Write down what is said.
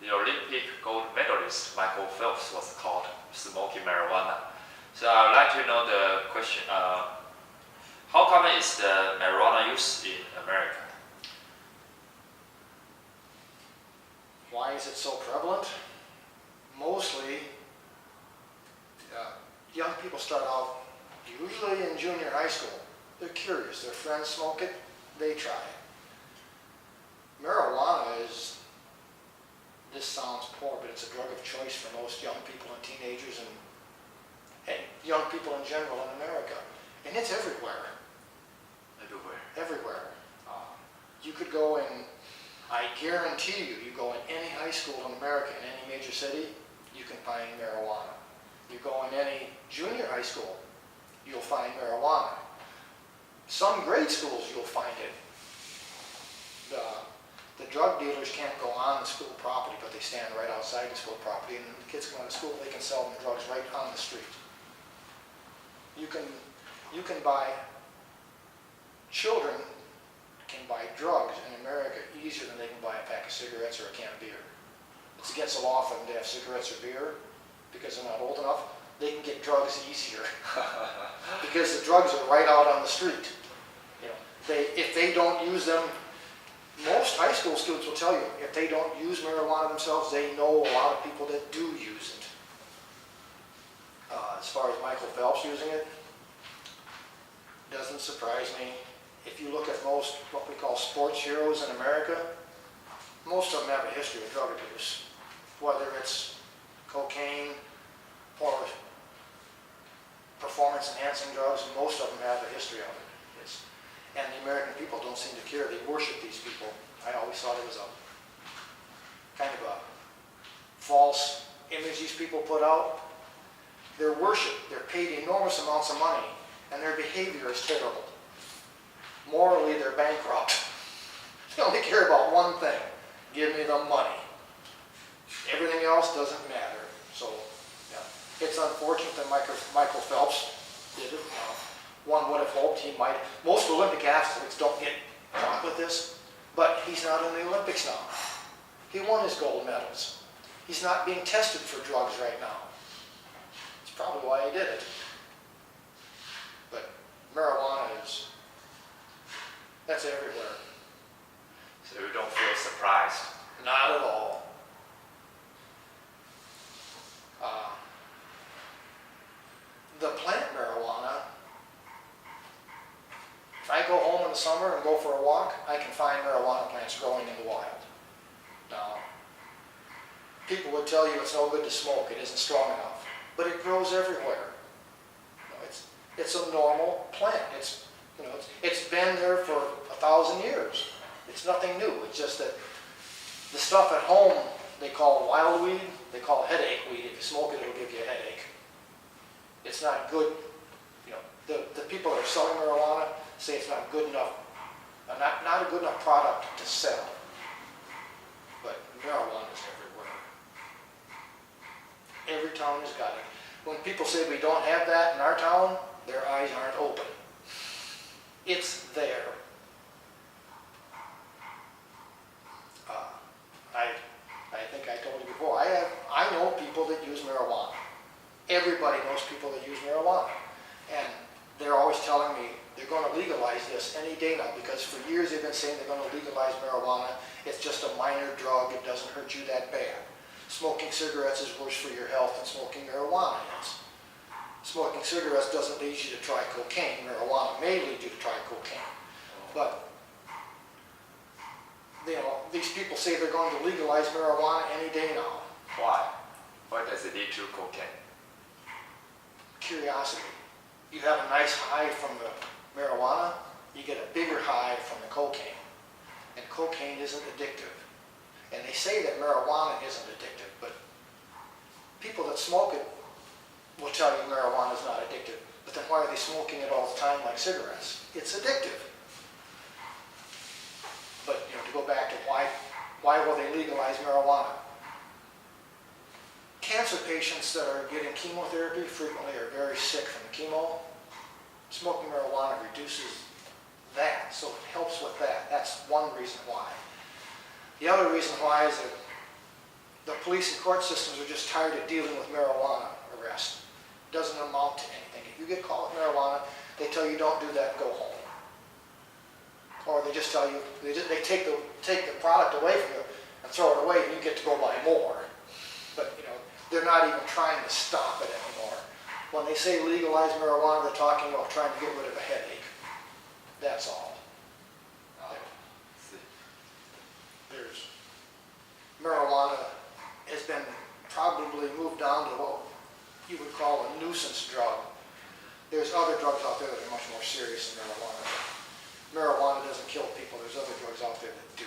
the Olympic gold medalist Michael Phelps was caught smoking marijuana. So I would like to know the question, how common is the marijuana use in America? Why is it so prevalent? Mostly, young people start out usually in junior high school. They're curious, their friends smoke it, they try it. Marijuana is, this sounds poor, but it's a drug of choice for most young people and teenagers and young people in general in America. And it's everywhere. Everywhere. Everywhere. You could go in, I guarantee you, you go in any high school in America, in any major city, you can find marijuana. You go in any junior high school, you'll find marijuana. Some grade schools, you'll find it. The drug dealers can't go on the school property, but they stand right outside the school property, and when the kids come out of school, they can sell them drugs right on the street. You can buy, children can buy drugs in America easier than they can buy a pack of cigarettes or a can of beer. It's against the law for them to have cigarettes or beer because they're not old enough. They can get drugs easier because the drugs are right out on the street. You know, if they don't use them, most high school students will tell you if they don't use marijuana themselves, they know a lot of people that do use it. As far as Michael Phelps using it, doesn't surprise me. If you look at most what we call sports heroes in America, most of them have a history of drug abuse, whether it's cocaine or performance-enhancing drugs. Most of them have a history of it. And the American people don't seem to care. They worship these people. I always thought it was a kind of a false image these people put out. They're worshipped. They're paid enormous amounts of money, and their behavior is terrible. Morally, they're bankrupt. They only care about one thing: give me the money. Everything else doesn't matter. So, yeah, it's unfortunate that Michael Phelps did it. One would have hoped he might. Most Olympic athletes don't get caught with this, but he's not in the Olympics now. He won his gold medals. He's not being tested for drugs right now. That's probably why he did it. But marijuana that's everywhere. So you don't feel surprised? Not at all. The plant marijuana, if I go home in the summer and go for a walk, I can find marijuana plants growing in the wild. Now, people would tell you it's no good to smoke, it isn't strong enough, but it grows everywhere. You know, it's a normal plant. It's been there for 1,000 years. It's nothing new. It's just that the stuff at home they call wild weed, they call headache weed. If you smoke it, it'll give you a headache. It's not good. You know, the people that are selling marijuana say it's not good enough, not a good enough product to sell. But marijuana is everywhere. Every town has got it. When people say we don't have that in our town, their eyes aren't open. It's there. I think I told you before, I know people that use marijuana. Everybody knows people that use marijuana. And they're always telling me they're going to legalize this any day now, because for years they've been saying they're going to legalize marijuana. It's just a minor drug. It doesn't hurt you that bad. Smoking cigarettes is worse for your health than smoking marijuana is. Smoking cigarettes doesn't lead you to try cocaine. Marijuana may lead you to try cocaine. But these people say they're going to legalize marijuana any day now. Why? Why does it lead to cocaine? Curiosity. You have a nice high from the marijuana, you get a bigger high from the cocaine. And cocaine isn't addictive. And they say that marijuana isn't addictive, but people that smoke it will tell you marijuana is not addictive. But then why are they smoking it all the time like cigarettes? It's addictive. But to go back to why will they legalize marijuana? Cancer patients that are getting chemotherapy frequently are very sick from the chemo. Smoking marijuana reduces that, so it helps with that. That's one reason why. The other reason why is that the police and court systems are just tired of dealing with marijuana arrest. Doesn't amount to anything. If you get caught with marijuana, they tell you don't do that, go home. Or they just tell you, they take the product away from you and throw it away, and you get to go buy more. But you know, they're not even trying to stop it anymore. When they say legalize marijuana, they're talking about trying to get rid of a headache. That's all. There's marijuana has been probably moved down to what you would call a nuisance drug. There's other drugs out there that are much more serious than marijuana. Marijuana doesn't kill people. There's other drugs out there that do.